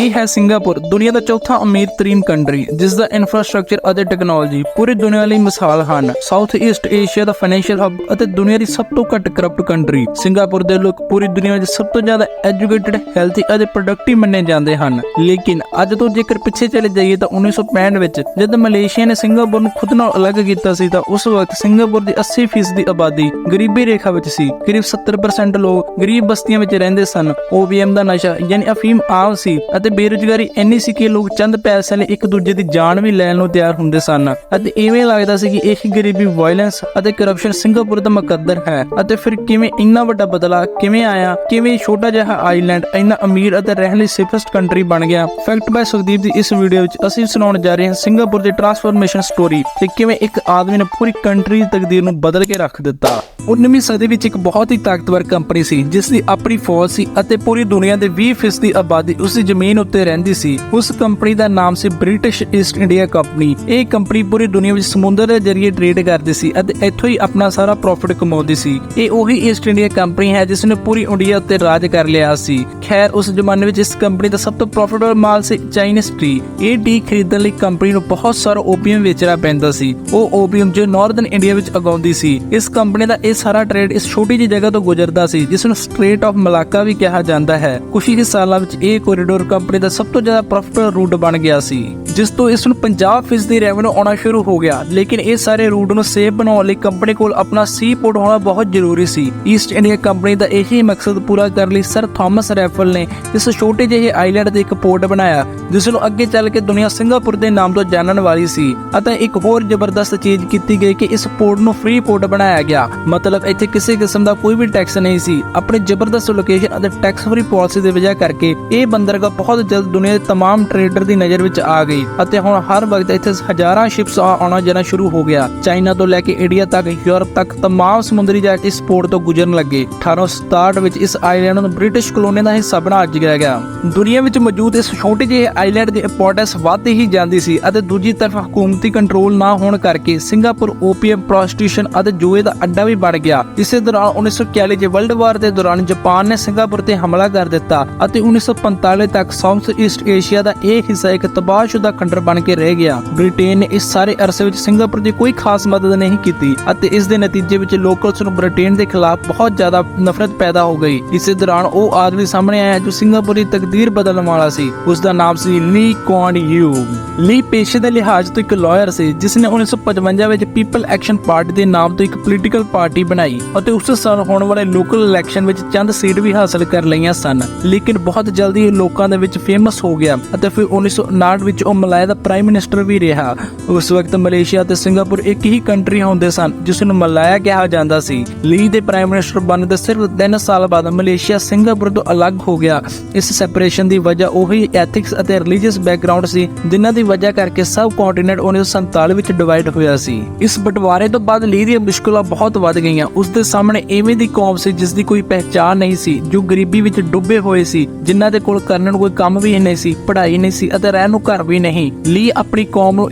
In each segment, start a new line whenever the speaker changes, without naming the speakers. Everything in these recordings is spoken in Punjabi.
ਇਹ ਹੈ ਸਿੰਗਾਪੁਰ, ਦੁਨੀਆ ਦਾ ਚੌਥਾ ਅਮੀਰ ਤਰੀਨ ਕੰਟਰੀ ਜਿਸ ਦਾ ਇਨਫਰਾਸਟ੍ਰਕਚਰ ਅਤੇ ਟੈਕਨੋਲੋਜੀ ਪੂਰੀ ਦੁਨੀਆ ਲਈ ਮਿਸਾਲ ਹਨ। ਸਾਊਥ ਈਸਟ ਏਸ਼ੀਆ ਦਾ ਫਾਈਨੈਂਸ਼ੀਅਲ ਹੱਬ ਅਤੇ ਦੁਨੀਆ ਦੀ ਸਭ ਤੋਂ ਘੱਟ ਕਰਪਟ ਕੰਟਰੀ। ਸਿੰਗਾਪੁਰ ਦੇ ਲੋਕ ਪੂਰੀ ਦੁਨੀਆ ਵਿੱਚ ਸਭ ਤੋਂ ਜ਼ਿਆਦਾ ਐਜੂਕੇਟਡ, ਹੈਲਥੀ ਅਤੇ ਪ੍ਰੋਡਕਟਿਵ ਮੰਨੇ ਜਾਂਦੇ ਹਨ। ਲੇਕਿਨ ਅੱਜ ਤੋਂ ਜੇਕਰ ਪਿੱਛੇ ਚਲੇ ਜਾਈਏ ਤਾਂ 1965 ਵਿੱਚ ਜਦ ਮਲੇਸ਼ੀਆ ਨੇ ਸਿੰਗਾਪੁਰ ਨੂੰ ਖੁਦ ਨਾਲ ਅਲੱਗ ਕੀਤਾ ਸੀ ਤਾਂ ਉਸ ਵਕਤ ਸਿੰਗਾਪੁਰ ਦੀ 80% ਦੀ ਆਬਾਦੀ ਗਰੀਬੀ ਰੇਖਾ ਵਿੱਚ ਸੀ। ਕਰੀਬ 70% ਲੋਕ ਗਰੀਬ ਬਸਤੀਆਂ ਵਿੱਚ ਰਹਿੰਦੇ ਸਨ। ਓਪੀਐਮ ਦਾ ਨਸ਼ਾ ਯਾਨੀ ਅਫੀਮ ਆਮ ਸੀ ਅਤੇ ਬੇਰੁਜ਼ਗਾਰੀ ਇੰਨੀ ਸੀ ਕਿ ਲੋਕ ਚੰਦ ਪੈਸੇ ਲਈ ਇੱਕ ਦੂਜੇ ਦੀ ਜਾਨ ਵੀ ਲੈਣ ਨੂੰ ਤਿਆਰ ਹੁੰਦੇ ਸਨ ਅਤੇ ਇਵੇਂ ਲੱਗਦਾ ਸੀ ਕਿ ਇਹ ਗਰੀਬੀ, ਵਾਇਲੈਂਸ ਅਤੇ ਕਰਪਸ਼ਨ ਸਿੰਗਾਪੁਰ ਦਾ ਮੁਕੱਦਰ ਹੈ। ਅਤੇ ਫਿਰ ਕਿਵੇਂ ਇੰਨਾ ਵੱਡਾ ਬਦਲਾਅ ਕਿਵੇਂ ਆਇਆ, ਕਿਵੇਂ ਛੋਟਾ ਜਿਹਾ ਆਈਲੈਂਡ ਇੰਨਾ ਅਮੀਰ ਅਤੇ ਰਹਿਣ ਲਈ ਸੇਫੈਸਟ ਕੰਟਰੀ ਬਣ ਗਿਆ। ਫੈਕਟ ਬਾਈ ਸੁਖਦੀਪ ਦੀ ਇਸ ਵੀਡੀਓ ਵਿੱਚ ਅਸੀਂ ਸੁਣਾਉਣ ਜਾ ਰਹੇ ਹਾਂ ਸਿੰਗਾਪੁਰ ਦੀ ਟ੍ਰਾਂਸਫਾਰਮੇਸ਼ਨ ਸਟੋਰੀ ਤੇ ਕਿਵੇਂ ਇੱਕ ਆਦਮੀ ਨੇ ਪੂਰੀ ਕੰਟਰੀ ਦੀ ਤਕਦੀਰ ਨੂੰ ਬਦਲ ਕੇ ਰੱਖ ਦਿੱਤਾ। 19ਵੀਂ ਸਦੀ ਵਿੱਚ ਇੱਕ ਬਹੁਤ ਹੀ ਤਾਕਤਵਰ ਕੰਪਨੀ ਸੀ ਜਿਸ ਦੀ ਆਪਣੀ ਫੌਜ ਸੀ ਅਤੇ ਪੂਰੀ ਦੁਨੀਆ ਦੇ 20% ਦੀ ਆਬਾਦੀ ਉਸ ਦੀ ਜ਼ਮੀਨ ਉੱਤੇ ਰਹਿੰਦੀ ਸੀ। ਉਸ ਕੰਪਨੀ ਦਾ ਨਾਮ ਸੀ ਬ੍ਰਿਟਿਸ਼ ਈਸਟ ਇੰਡੀਆ ਕੰਪਨੀ। ਇਹ ਕੰਪਨੀ ਪੂਰੀ ਦੁਨੀਆ ਵਿੱਚ ਸਮੁੰਦਰ ਦੇ ਜ਼ਰੀਏ ਟ੍ਰੇਡ ਕਰਦੀ ਸੀ ਅਤੇ ਇੱਥੋਂ ਹੀ ਆਪਣਾ ਸਾਰਾ ਪ੍ਰੋਫਿਟ ਕਮਾਉਂਦੀ ਸੀ। ਇਹ ਉਹੀ ਈਸਟ ਇੰਡੀਆ ਕੰਪਨੀ ਹੈ ਜਿਸ ਨੇ ਪੂਰੀ ਇੰਡੀਆ ਉੱਤੇ ਰਾਜ ਕਰ ਲਿਆ ਸੀ। ਖੈਰ, ਉਸ ਜ਼ਮਾਨੇ ਵਿੱਚ ਇਸ ਕੰਪਨੀ ਦਾ ਸਭ ਤੋਂ ਪ੍ਰੋਫਿਟੇਬਲ ਮਾਲ ਸੀ ਚਾਈਨੀਜ਼ ਟੀ। ਇਹ ਟੀ ਖਰੀਦਣ ਲਈ ਕੰਪਨੀ ਨੂੰ ਬਹੁਤ ਸਾਰਾ ਓਪੀਅਮ ਵੇਚਣਾ ਪੈਂਦਾ ਸੀ। ਉਹ ਓਪੀਅਮ ਜੋ ਨਾਰਥਰਨ ਇੰਡੀਆ ਵਿੱਚ ਉਗਾਉਂਦੀ ਸੀ। ਇਸ ਕੰਪਨੀ ਦਾ ਇਹ ਸਾਰਾ ਟ੍ਰੇਡ ਇਸ ਛੋਟੀ ਜਿਹੀ ਜਗ੍ਹਾ ਤੋਂ ਗੁਜ਼ਰਦਾ ਸੀ ਜਿਸ ਨੂੰ ਸਟ੍ਰੇਟ ਆਫ ਮਲਾਕਾ ਵੀ ਕਿਹਾ ਜਾਂਦਾ ਹੈ। ਕੁਝ ਹੀ ਸਾਲਾਂ ਵਿੱਚ ਇਹ ਕੋਰੀਡੋਰ ਕੰਪਨੀ ਦਾ ਸਭ ਤੋਂ ਜ਼ਿਆਦਾ ਪ੍ਰੋਫਿਟੇਬਲ ਰੂਟ ਬਣ ਗਿਆ ਸੀ ਜਿਸ ਤੋਂ ਇਸ ਨੂੰ 50% ਦੀ ਰੈਵਨਿਊ ਆਉਣਾ ਸ਼ੁਰੂ ਹੋ ਗਿਆ। ਲੇਕਿਨ ਇਹ ਸਾਰੇ ਰੂਟ ਨੂੰ ਸੇਫ ਬਣਾਉਣ ਲਈ ਕੰਪਨੀ ਕੋਲ ਆਪਣਾ ਸੀ ਪੋਰਟ ਹੋਣਾ ਬਹੁਤ ਜ਼ਰੂਰੀ ਸੀ। ਈਸਟ ਇੰਡੀਆ ਕੰਪਨੀ ਦਾ ਇਹੀ ਮਕਸਦ ਪੂਰਾ ਕਰਨ ਲਈ ਸਰ ਥਾਮਸ ਰੈਫਲ ਨੇ ਇਸ ਛੋਟੇ ਜਿਹੇ ਆਈਲੈਂਡ ਤੇ ਇੱਕ ਪੋਰਟ ਬਣਾਇਆ ਜਿਸ ਨੂੰ ਅੱਗੇ ਚੱਲ ਕੇ ਦੁਨੀਆ ਸਿੰਗਾਪੁਰ ਦੇ ਨਾਮ ਤੋਂ ਜਾਣਨ ਵਾਲੀ ਸੀ। ਅਤੇ ਇੱਕ ਹੋਰ ਜ਼ਬਰਦਸਤ ਚੀਜ਼ ਕੀਤੀ ਗਈ ਕਿ ਇਸ ਪੋਰਟ ਨੂੰ ਫ੍ਰੀ ਪੋਰਟ ਬਣਾਇਆ ਗਿਆ, ਮਤਲਬ ਇੱਥੇ ਕਿਸੇ ਕਿਸਮ ਦਾ ਕੋਈ ਵੀ ਟੈਕਸ ਨਹੀਂ ਸੀ। ਆਪਣੀ ਜ਼ਬਰਦਸਤ ਲੋਕੇਸ਼ਨ ਅਤੇ ਟੈਕਸ ਫ੍ਰੀ ਪਾਲਿਸੀ ਦੀ ਵਜ੍ਹਾ ਕਰਕੇ ਇਹ ਬੰਦਰਗਾਹ ਬਹੁਤ ਜਲਦ ਦੁਨੀਆ ਦੇ तमाम ਟ੍ਰੇਡਰ ਦੀ ਨਜ਼ਰ ਵਿੱਚ ਆ ਗਈ ਅਤੇ ਹੁਣ ਹਰ ਵਕਤ ਇੱਥੇ ਹਜ਼ਾਰਾਂ ਸ਼ਿਪਸ ਆਉਣਾ ਜਾਣਾ ਸ਼ੁਰੂ ਹੋ ਗਿਆ। ਚਾਈਨਾ ਤੋਂ ਲੈ ਕੇ ਇੰਡੀਆ ਤੱਕ, ਯੂਰਪ ਤੱਕ तमाम ਸਮੁੰਦਰੀ ਜਹਾਜ਼ ਇਸ ਪੋਰਟ ਤੋਂ ਗੁਜ਼ਰਨ ਲੱਗੇ। 1867 ਵਿੱਚ ਇਸ ਆਈਲੈਂਡ ਨੂੰ ਬ੍ਰਿਟਿਸ਼ ਕਲੋਨੀ ਦਾ ਹਿੱਸਾ ਬਣਾ ਦਿੱਤਾ ਗਿਆ। ਦੁਨੀਆ ਵਿੱਚ ਮੌਜੂਦ ਇਸ ਛੋਟੇ ਜਿਹੇ ਆਈਲੈਂਡ ਦੀ ਇੰਪੋਰਟੈਂਸ ਵੱਧਦੀ ਹੀ ਜਾਂਦੀ ਸੀ ਅਤੇ ਦੂਜੀ ਤਰਫ ਹਕੂਮਤੀ ਕੰਟਰੋਲ ਨਾ ਹੋਣ ਕਰਕੇ ਸਿੰਗਾਪੁਰ ਓਪੀਐਮ, ਪ੍ਰੋਸਟੀਟਿਊਸ਼ਨ ਅਤੇ ਜੂਏ ਦਾ ਅੱਡਾ ਵੀ ਬਣ ਗਿਆ। ਇਸੇ ਦੌਰਾਨ 1941 ਚ ਵਰਲਡ ਵਾਰ ਦੇ ਦੌਰਾਨ ਜਾਪਾਨ ਨੇ ਸਿੰਗਾਪੁਰ ਤੇ ਹਮਲਾ ਕਰ ਦਿੱਤਾ ਅਤੇ 1945 ਤੱਕ ਸਾਊਥ ਈਸਟ ਏਸ਼ੀਆ ਦਾ ਇਹ ਹਿੱਸਾ ਇੱਕ ਤਬਾਹਸ਼ੁਦਾ ਖੰਡਰ ਬਣ ਕੇ ਰਹਿ ਗਿਆ। ਬ੍ਰਿਟੇਨ ਨੇ ਇਸ ਸਾਰੇ ਅਰਸੇ ਵਿੱਚ ਸਿੰਗਾਪੁਰ ਦੀ ਕੋਈ ਖਾਸ ਮਦਦ ਨਹੀਂ ਕੀਤੀ ਅਤੇ ਇਸ ਦੇ ਨਤੀਜੇ ਵਿੱਚ ਲੋਕਲਸ ਨੂੰ ਬ੍ਰਿਟੇਨ ਦੇ ਖਿਲਾਫ ਬਹੁਤ ਜ਼ਿਆਦਾ ਨਫ਼ਰਤ ਪੈਦਾ ਹੋ ਗਈ। ਇਸੇ ਦੌਰਾਨ ਉਹ ਆਦਮੀ ਸਾਹਮਣੇ ਆਇਆ ਜੋ ਸਿੰਗਾਪੁਰ ਦੀ ਤਕਦੀਰ ਬਦਲਣ ਵਾਲਾ ਸੀ। ਉਸ ਦਾ ਨਾਮ ਸੀ ਲੀ ਕੁਆਨ ਯੂ। ਲੀ ਪੇਸ਼ੇ ਦੇ ਲਿਹਾਜ਼ ਤੋਂ ਇੱਕ ਲਾਇਰ ਸੀ ਜਿਸ ਨੇ 1955 ਵਿੱਚ ਪੀਪਲ ਐਕਸ਼ਨ ਪਾਰਟੀ ਦੇ ਨਾਮ ਤੋਂ ਇੱਕ ਪੋਲੀਟੀਕਲ ਪਾਰਟੀ ਬਣਾਈ ਅਤੇ ਉਸ ਸਾਲ ਹੋਣ ਵਾਲੇ ਲੋਕਲ ਇਲੈਕਸ਼ਨ ਵਿੱਚ ਚੰਦ ਸੀਟ ਵੀ ਹਾਸਲ ਕਰ ਲਈਆਂ ਸਨ। ਲੇਕਿਨ ਬਹੁਤ ਜਲਦੀ ਇਹ ਲੋਕਾਂ ਦੇ ਵਿੱਚ ਫੇਮਸ ਹੋ ਗਿਆ ਅਤੇ ਫਿਰ 1959 ਵਿੱਚ ਉਹ ਮਲਾਇਆ ਦਾ ਪ੍ਰਾਈਮ ਮਿਨਿਸਟਰ ਵੀ ਰਿਹਾ। ਉਸ ਵਕਤ ਮਲੇਸ਼ੀਆ ਅਤੇ ਸਿੰਗਾਪੁਰ ਇੱਕ ਹੀ ਕੰਟਰੀ ਹੁੰਦੇ ਸਨ ਜਿਸ ਨੂੰ ਮਲਾਇਆ ਕਿਹਾ ਜਾਂਦਾ ਸੀ। ਲੀ ਦੇ ਪ੍ਰਾਈਮ ਮਿਨਿਸਟਰ ਬਣਨ ਦੇ ਸਿਰਫ 3 ਸਾਲ ਬਾਅਦ ਮਲੇਸ਼ੀਆ ਸਿੰਗਾਪੁਰ ਤੋਂ ਅਲੱਗ ਹੋ ਗਿਆ। ਇਸ ਸੈਪਰੇਸ਼ਨ ਦੀ ਵਜ੍ਹਾ ਉਹੀ ਐਥਿਕਸ ਅਤੇ ਰਿਲੀਜੀਅਸ ਬੈਕਗ੍ਰਾਉਂਡ ਸੀ ਜਿਨ੍ਹਾਂ ਦੀ ਵਜ੍ਹਾ ਕਰਕੇ ਸਬ ਕੰਟੀਨੈਂਟ 1947 ਵਿੱਚ ਡਿਵਾਈਡ ਹੋਇਆ ਸੀ। ਇਸ ਬਟਵਾਰੇ ਤੋਂ ਬਾਅਦ ਲੀ ਦੀਆਂ ਮੁਸ਼ਕਲਾਂ ਬਹੁਤ ਵੱਧ ਗਈਆਂ। ਉਸ ਦੇ ਸਾਹਮਣੇ ਐਵੇਂ ਦੀ ਕੌਮ ਸੀ ਜਿਸ ਦੀ ਕੋਈ ਪਹਿਚਾਣ ਨਹੀਂ ਸੀ, ਜੋ ਗਰੀਬੀ ਵਿੱਚ ਡੁੱਬੇ ਹੋਏ ਸੀ, ਜਿਨ੍ਹਾਂ ਦੇ ਕੋਲ ਕਰਨ ਨੂੰ ਕੋਈ ਕੰਮ ਵੀ ਨਹੀਂ ਸੀ, ਪੜ੍ਹਾਈ ਨਹੀਂ ਸੀ ਅਤੇ ਰਹਿਣ ਨੂੰ ਘਰ ਵੀ ਨਹੀਂ। ਲੀ ਆਪਣੀ ਕੌਮ ਨੂੰ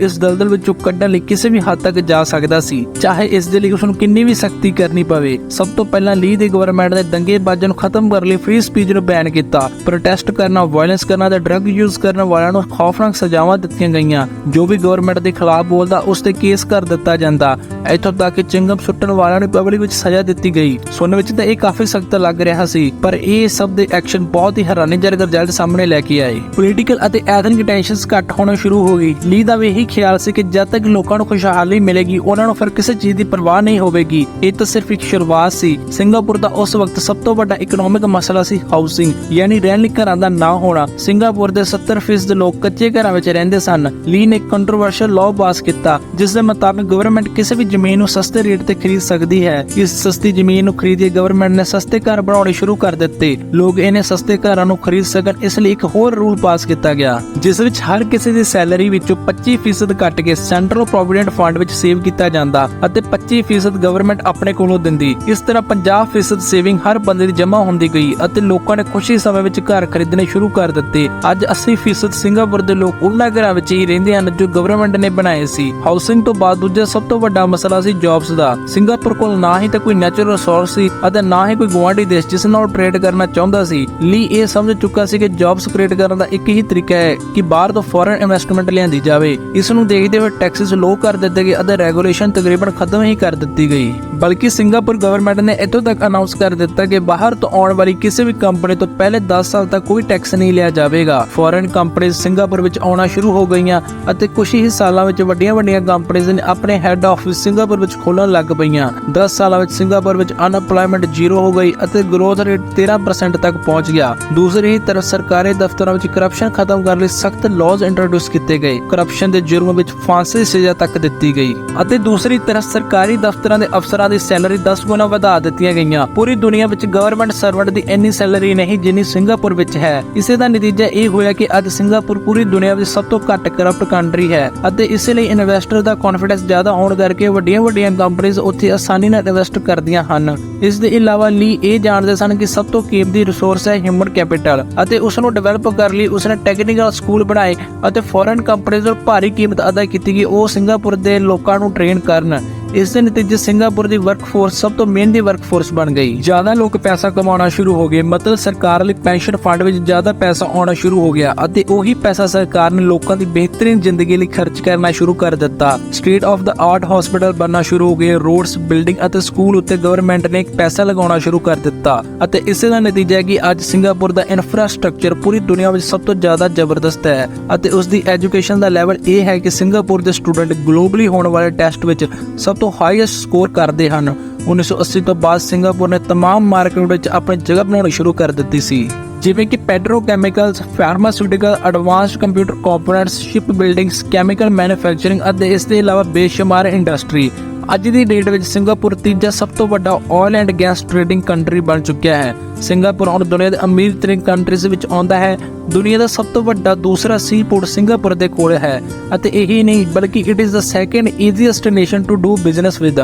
ਇਸ ਦਲਦਲ ਵਿੱਚੋਂ ਕੱਢਣ ਲਈ ਕਿਸੇ ਵੀ ਹੱਦ ਤੱਕ ਜਾ ਸਕਦਾ ਸੀ, ਚਾਹੇ ਇਸ ਦੇ ਲਈ ਉਸ ਨੂੰ ਕਿੰਨੀ ਵੀ ਸਖਤੀ ਕਰਨੀ ਪਵੇ। ਸਭ ਤੋਂ ਪਹਿਲਾਂ ਲੀ ਦੀ ਗਵਰਨਮੈਂਟ ਨੇ ਦੰਗੇਬਾਜ਼ਾਂ ਨੂੰ ਖਤਮ ਕਰਨ ਲਈ ਫ੍ਰੀ ਸਪੀਚ ਨੂੰ ਬੈਨ ਕੀਤਾ। ਪ੍ਰੋਟੈਸਟ ਕਰਨਾ, ਵਾਇਲੈਂਸ ਕਰਨਾ ਤੇ ਡਰੱਗ ਯੂਜ਼ ਕਰਨ ਵਾਲਿਆਂ ਨੂੰ ਖੌਫਨਾਕ ਸਜ਼ਾਵਾਂ ਦਿੱਤੀਆਂ ਗਈਆਂ। ਜੋ ਵੀ ਗਵਰਨਮੈਂਟ ਦੇ ਖਿਲਾਫ ਬੋਲਦਾ ਉਸ ਤੇ ਕੇਸ ਕਰ ਦਿੱਤਾ ਜਾਂਦਾ। ਇੱਥੋਂ ਤੱਕ ਕਿ ਚਿੰਗਮ ਸੁੱਟਣ ਵਾਲਿਆਂ ਨੂੰ ਪਬਲਿਕ ਵਿੱਚ ਸਜ਼ਾ ਦਿੱਤੀ ਗਈ। ਸੁਣਨ ਵਿੱਚ ਤਾਂ ਇਹ ਕਾਫੀ ਸਖਤ ਲੱਗ ਰਿਹਾ ਸੀ, ਪਰ ਇਹ ਸਭ ਦੇ ਐਕਸ਼ਨ ਬਹੁਤ ਹੀ ਹੈਰਾਨੀਜਨਕ ਰਿਜ਼ਲਟ ਸਾਹਮਣੇ ਲੈ ਕੇ ਆਏ। ਪੋਲੀਟੀਕਲ ਅਤੇ ਐਥਨਿਕ ਟੈਂਸ਼ਨਸ ਘੱਟ ਹੋਣਾ ਸ਼ੁਰੂ ਹੋ ਗਈ। ਲੀ ਦਾ ਵੀ ਇਹੀ ਖਿਆਲ ਸੀ ਕਿ ਜਦ ਤੱਕ ਲੋਕਾਂ ਨੂੰ ਖੁਸ਼ਹਾਲੀ ਮਿਲੇਗੀ ਉਹਨਾਂ ਨੂੰ ਫਿਰ ਕਿਸੇ ਚੀਜ਼ ਦੀ ਪਰਵਾਹ ਨਹੀਂ ਹੋਵੇਗੀ। ਇਹ ਤਾਂ ਸਿਰਫ ਇੱਕ ਸ਼ੁਰੂਆਤ ਸੀ। ਸਿੰਗਾਪੁਰ ਦਾ ਉਸ ਵਕਤ ਸਭ ਤੋਂ ਵੱਡਾ ਇਕਨੋਮਿਕ ਮਸਲਾ ਸੀ ਹਾਊਸਿੰਗ, ਯਾਨੀ ਰਹਿਣ ਲਈ ਘਰਾਂ ਦਾ ਨਾ ਹੋਣਾ। ਸਿੰਗਾਪੁਰ ਦੇ 70% ਲੋਕ ਕੱਚੇ ਘਰਾਂ ਵਿੱਚ ਰਹਿੰਦੇ ਸਨ। ਲੀ ਨੇ ਇੱਕ ਕੰਟਰੋਵਰਸ਼ੀਅਲ ਲਾਅ ਪਾਸ ਕੀਤਾ ਜਿਸ ਦੇ ਮੁਤਾਬਕ ਗਵਰਨਮੈਂਟ ਕਿਸੇ ਵੀ ਜ਼ਮੀਨ ਨੂੰ ਸਸਤੇ ਰੇਟ ਤੇ ਖਰੀਦ ਸਕਦੀ ਹੈ। ਇਸ ਸਸਤੀ ਜ਼ਮੀਨ ਨੂੰ ਖਰੀਦ ਕੇ ਗਵਰਨਮੈਂਟ ਨੇ ਸਸਤੇ ਘਰ ਬਣਾਉਣੇ ਸ਼ੁਰੂ ਕਰ ਦਿੱਤੇ। ਲੋਕ ਇਹਨੇ ਸਸਤੇ ਘਰਾਂ ਨੂੰ ਖਰੀਦ ਸਕਣ ਇਸ ਲਈ ਇੱਕ ਹੋਰ ਰੂਲ ਪਾਸ ਕੀਤਾ ਗਿਆ ਜਿਸ ਵਿੱਚ ਹਰ ਕਿਸੇ ਦੀ ਸੈਲਰੀ ਵਿੱਚੋਂ 25% ਕੱਟ ਕੇ ਸੈਂਟਰਲ ਪ੍ਰੋਵੀਡੈਂਟ ਫੰਡ ਵਿੱਚ ਸੇਵ ਕੀਤਾ ਜਾਂਦਾ ਅਤੇ 25% ਗਵਰਨਮੈਂਟ ਆਪਣੇ ਕੋਲੋਂ ਦਿੰਦੀ। ਇਸ ਤਰ੍ਹਾਂ 50% ਸੇਵਿੰਗ ਹਰ ਬੰਦੇ ਦੀ ਜਮ੍ਹਾਂ ਹੁੰਦੀ ਗਈ ਅਤੇ ਲੋਕਾਂ ਨੇ ਖੁਸ਼ੀ ਸਮੇਂ ਵਿੱਚ ਘਰ ਖਰੀਦਣੇ ਸ਼ੁਰੂ ਕਰ ਦਿੱਤੇ। ਅੱਜ 80% ਸਿੰਗਾਪੁਰ ਦੇ ਲੋਕ ਉਹਨਾਂ ਘਰਾਂ ਵਿੱਚ ਹੀ ਰਹਿੰਦੇ ਹਨ ਜੋ ਗਵਰਨਮੈਂਟ ਨੇ ਬਣਾਏ ਸੀ। ਹਾਊਸਿੰਗ ਤੋਂ ਬਾਅਦ ਦੂਜਾ ਸਭ ਤੋਂ ਵੱਡਾ ਮਸਲਾ ਸੀ ਜੌਬਸ ਦਾ। ਸਿੰਗਾਪੁਰ ਕੋਲ ਨਾ ਹੀ ਤਾਂ ਕੋਈ ਨੈਚੁਰਲ ਰਿਸੋਰਸ ਸੀ ਅਤੇ ਨਾ ਹੀ ਕੋਈ ਗੁਆਂਢੀ ਦੇਸ਼ ਜਿਸ ਨਾਲ ਟ੍ਰੇਡ ਕਰਨਾ ਚਾਹੁੰਦਾ ਸੀ। ਲੀ ਇਹ ਸਮਝ ਚੁੱਕਾ ਸੀ ਕਿ ਜੌਬਸ ਕ੍ਰੀਏਟ ਕਰਨ ਦਾ ਇੱਕ ਹੀ ਤਰੀਕਾ ਹੈ ਕਿ ਬਾਹਰ ਤੋਂ ਫੋਰਨ ਇਨਵੈਸਟਮੈਂਟ ਲਿਆਂਦੀ ਜਾਵੇ। ਇਸ ਨੂੰ ਦੇਖਦੇ ਹੋਏ ਟੈਕਸਸ ਲੋ ਕਰ ਦਿੱਤੇ ਗਏ ਅਤੇ ਰੈਗੂਲੇਸ਼ਨ ਤਕਰੀਬਨ ਖਤਮ ਹੀ ਕਰ ਦਿੱਤੀ ਗਈ। ਬਲਕਿ ਸਿੰਗਾਪੁਰ ਗਵਰਨਮੈਂਟ ਨੇ ਇੱਥੋਂ ਤੱਕ ਅਨਾਉਂਸ ਕਰ ਦਿੱਤਾ ਕਿ ਬਾਹਰ ਤੋਂ ਆਉਣ ਵਾਲੀ ਕਿਸੇ ਵੀ ਕੰਪਨੀ ਤੋਂ ਪਹਿਲੇ 10 ਸਾਲ ਤੱਕ ਕੋਈ ਟੈਕਸ ਨਹੀਂ ਲਿਆ ਜਾਵੇਗਾ। ਫੋਰਨ ਕੰਪਨੀਆਂ ਸਿੰਗਾਪੁਰ ਵਿੱਚ ਆਉਣਾ ਸ਼ੁਰੂ ਹੋ ਗਈਆਂ ਅਤੇ ਕੁਝ ਹੀ ਸਾਲਾਂ ਵਿੱਚ ਵੱਡੀਆਂ ਕੰਪਨੀਆਂ ਨੇ ਆਪਣੇ ਹੈੱਡ ਆਫਿਸ ਸਿੰਗਾਪੁਰ ਵਿੱਚ ਖੋਲ੍ਹਣ ਲੱਗ ਪਈਆਂ। 10 ਸਾਲਾਂ ਵਿੱਚ ਸਿੰਗਾਪੁਰ ਵਿੱਚ ਅਨਪਲਾਇਮੈਂਟ 0 ਹੋ ਗਈ ਅਤੇ ਗਰੋਥ ਰੇਟ 13% ਤੱਕ ਪਹੁੰਚ ਗਿਆ। ਦੂਸਰੀ ਹੀ ਤਰਫ ਸਰਕਾਰੀ ਦਫ਼ਤਰਾਂ ਵਿੱਚ ਕਰਪਸ਼ਨ ਖਤਮ ਕਰਨ ਲਈ ਸਖਤ ਲਾਜ਼ ਇੰਟਰੋਡਿਊਸ ਕੀਤੇ ਗਏ। ਕਰਪਸ਼ਨ ਦੇ ਜੁਰਮ ਵਿੱਚ ਫਾਂਸੀ ਦੀ ਸਜ਼ਾ ਤੱਕ ਦਿੱਤੀ ਗਈ ਅਤੇ ਦੂਸਰੀ ਤਰਫ ਸਰਕਾਰੀ ਦਫ਼ਤਰਾਂ ਦੇ ਅਫਸਰਾਂ ਦੀ ਸੈਲਰੀ 10 ਗੁਣਾ ਵਧਾ ਦਿੱਤੀਆਂ ਗਈਆਂ। ਪੂਰੀ ਦੁਨੀਆ ਵਿੱਚ ਗਵਰਨਮੈਂਟ ਸਰਵੈਂਟ ਦੀ ਇੰਨੀ ਸੈਲਰੀ ਨਹੀਂ ਜਿੰਨੀ ਸਿੰਗਾਪੁਰ ਵਿੱਚ ਹੈ। ਇਸੇ ਦਾ ਨਤੀਜਾ ਇਹ ਹੋਇਆ ਕਿ ਅੱਜ ਸਿੰਗਾਪੁਰ ਪੂਰੀ ਦੁਨੀਆ ਵਿੱਚ ਸਭ ਤੋਂ ਘੱਟ ਕਰਪਟ ਕੰਟਰੀ ਹੈ ਅਤੇ ਇਸੇ ਲਈ ਇਨਵੈਸਟਰ ਦਾ ਕੌਨਫੀਡੈਂਸ ਜ਼ਿਆਦਾ ਹੋਣ ਕਰਕੇ ਵੱਡੀਆਂ ਕੰਪਨੀਆਂ ਉੱਥੇ ਆਸਾਨੀ ਨਾਲ ਇਨਵੈਸਟ ਕਰਦੀਆਂ ਹਨ। ਇਸ ਦੇ ਇਲਾਵਾ ਲੀ ਇਹ ਜਾਣਦੇ ਸਨ ਕਿ ਸਭ ਤੋਂ ਕੀਮਤੀ ਰਿਸੋਰਸ ਹੈ ਹਿਊਮਨ ਕੈਪੀਟਲ ਅਤੇ ਉਸ ਨੂੰ ਡਿਵੈਲਪ ਕਰਨ ਲਈ ਉਸਨੇ ਟੈਕਨੀਕਲ ਸਕੂਲ ਬਣਾਏ ਅਤੇ ਫੋਰਨ ਕੰਪਨੀਆਂ ਤੋਂ ਭਾਰੀ ਕੀਮਤ ਅਦਾ ਕੀਤੀ ਕਿ ਉਹ ਸਿੰਗਾਪੁਰ ਦੇ ਲੋਕਾਂ ਨੂੰ ਟ੍ਰੇਨ ਕਰਨ। ਇਸ ਦੇ ਨਤੀਜੇ ਸਿੰਗਾਪੁਰ ਦੀ ਵਰਕਫੋਰਸ ਸਭ ਤੋਂ ਮਿਹਨਤੀ ਵਰਕਫੋਰਸ ਬਣ ਗਈ। ਜ਼ਿਆਦਾ ਲੋਕ ਪੈਸਾ ਕਮਾਉਣਾ ਸ਼ੁਰੂ ਹੋ ਗਏ, ਮਤਲਬ ਸਰਕਾਰ ਲਈ ਪੈਨਸ਼ਨ ਫੰਡ ਵਿੱਚ ਜ਼ਿਆਦਾ ਪੈਸਾ ਆਉਣਾ ਸ਼ੁਰੂ ਹੋ ਗਿਆ ਅਤੇ ਉਹੀ ਪੈਸਾ ਸਰਕਾਰ ਨੇ ਲੋਕਾਂ ਦੀ ਬਿਹਤਰੀਨ ਜ਼ਿੰਦਗੀ ਲਈ ਖਰਚ ਕਰਨਾ ਸ਼ੁਰੂ ਕਰ ਦਿੱਤਾ। State of the art hospital ਬਣਨਾ ਸ਼ੁਰੂ ਹੋ ਗਏ। ਰੋਡਸ, ਬਿਲਡਿੰਗ ਅਤੇ ਸਕੂਲ ਉੱਤੇ ਗਵਰਨਮੈਂਟ ਨੇ ਪੈਸਾ ਲਗਾਉਣਾ ਸ਼ੁਰੂ ਕਰ ਦਿੱਤਾ ਅਤੇ ਇਸੇ ਦਾ ਨਤੀਜਾ ਹੈ ਕਿ ਅੱਜ ਸਿੰਗਾਪੁਰ ਦਾ ਇਨਫਰਾਸਟ੍ਰਕਚਰ ਪੂਰੀ ਦੁਨੀਆ ਵਿੱਚ ਸਭ ਤੋਂ ਜ਼ਿਆਦਾ ਜ਼ਬਰਦਸਤ ਹੈ ਅਤੇ ਉਸ ਦੀ ਐਜੂਕੇਸ਼ਨ ਦਾ ਲੈਵਲ ਇਹ ਹੈ ਕਿ ਸਿੰਗਾਪੁਰ ਦੇ ਸਟੂਡੈਂਟ ਗਲੋਬਲੀ ਹੋਣ ਵਾਲੇ ਟੈਸਟ ਵਿੱਚ ਸਭ ਤੋਂ ਹਾਈਐਸਟ ਸਕੋਰ ਕਰਦੇ ਹਨ। 1980 ਤੋਂ ਬਾਅਦ ਸਿੰਗਾਪੁਰ ਨੇ तमाम ਮਾਰਕੀਟ ਵਿੱਚ ਆਪਣੀ ਜਗ੍ਹਾ ਬਣਾਉਣੀ ਸ਼ੁਰੂ ਕਰ ਦਿੱਤੀ ਸੀ, ਜਿਵੇਂ ਕਿ petrochemicals, pharmaceutical, advanced computer components, ship buildings, chemical manufacturing ਅਤੇ ਇਸ ਦੇ ਇਲਾਵਾ ਬੇਸ਼ੁਮਾਰ ਇੰਡਸਟਰੀ। ਅੱਜ ਦੀ ਡੇਟ ਵਿੱਚ ਸਿੰਗਾਪੁਰ ਤੀਜਾ ਸਭ ਤੋਂ ਵੱਡਾ oil and gas trading country ਬਣ ਚੁੱਕਿਆ ਹੈ। ਸਿੰਗਾਪੁਰ ਹੁਣ ਦੁਨੀਆ ਦੇ ਅਮੀਰ ਤਰੀਨ ਕੰਟਰੀਜ਼ ਵਿੱਚ ਆਉਂਦਾ ਹੈ। ਦੁਨੀਆ ਦਾ ਸਭ ਤੋਂ ਵੱਡਾ ਦੂਸਰਾ ਸੀਪੋਰਟ ਸਿੰਗਾਪੁਰ ਦੇ ਕੋਲ ਹੈ ਅਤੇ ਇਹੀ ਨਹੀਂ ਬਲਕਿ it is the second easiest nation to do business with.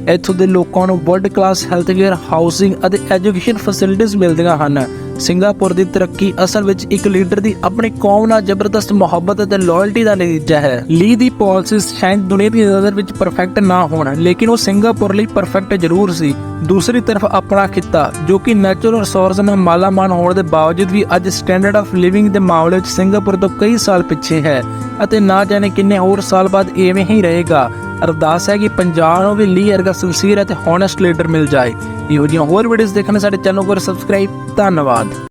ਇੱਥੋਂ ਦੇ ਲੋਕਾਂ ਨੂੰ world class health care, housing and education facilities ਮਿਲਦੀਆਂ ਹਨ। ਸਿੰਗਾਪੁਰ ਦੀ ਤਰੱਕੀ ਅਸਲ ਵਿੱਚ ਇੱਕ ਲੀਡਰ ਦੀ ਆਪਣੀ ਕੌਮ ਨਾਲ ਜ਼ਬਰਦਸਤ ਮੁਹੱਬਤ ਅਤੇ ਲਾਇਲਟੀ ਦਾ ਨਤੀਜਾ ਹੈ। ਲੀ ਦੀ ਪਾਲਿਸੀਜ਼ ਸ਼ਾਇਦ ਦੁਨੀਆ ਦੀ ਨਜ਼ਰ ਵਿੱਚ ਪਰਫੈਕਟ ਨਾ ਹੋਣ, ਲੇਕਿਨ ਉਹ ਸਿੰਗਾਪੁਰ ਲਈ ਪਰਫੈਕਟ ਜ਼ਰੂਰ ਸੀ। ਦੂਸਰੀ ਤਰਫ ਆਪਣਾ ਖਿੱਤਾ ਜੋ ਕਿ ਨੈਚੁਰਲ ਰਿਸੋਰਸ ਨਾਲ ਮਾਲਾਮਾਲ ਹੋਣ ਦੇ ਬਾਵਜੂਦ ਵੀ ਅੱਜ ਸਟੈਂਡਰਡ ਆਫ ਲਿਵਿੰਗ ਦੇ ਮਾਮਲੇ ਵਿੱਚ ਸਿੰਗਾਪੁਰ ਤੋਂ ਕਈ ਸਾਲ ਪਿੱਛੇ ਹੈ ਅਤੇ ਨਾ ਜਾਣੇ ਕਿੰਨੇ ਹੋਰ ਸਾਲ ਬਾਅਦ ਇਵੇਂ ਹੀ ਰਹੇਗਾ। ਅਰਦਾਸ ਹੈ ਕਿ ਪੰਜਾਬ ਨੂੰ ਵੀ ਲੀ ਵਰਗਾ ਸਿੰਸੀਅਰ ਅਤੇ ਹੌਨੈਸਟ ਲੀਡਰ ਮਿਲ ਜਾਏ। ਇਹੋ ਜਿਹੀਆਂ ਹੋਰ ਵੀਡੀਓਜ਼ ਦੇਖਣ ਸਾਡੇ ਚੈਨਲ ਨੂੰ ਸਬਸਕ੍ਰਾਈਬ। ਧੰਨਵਾਦ।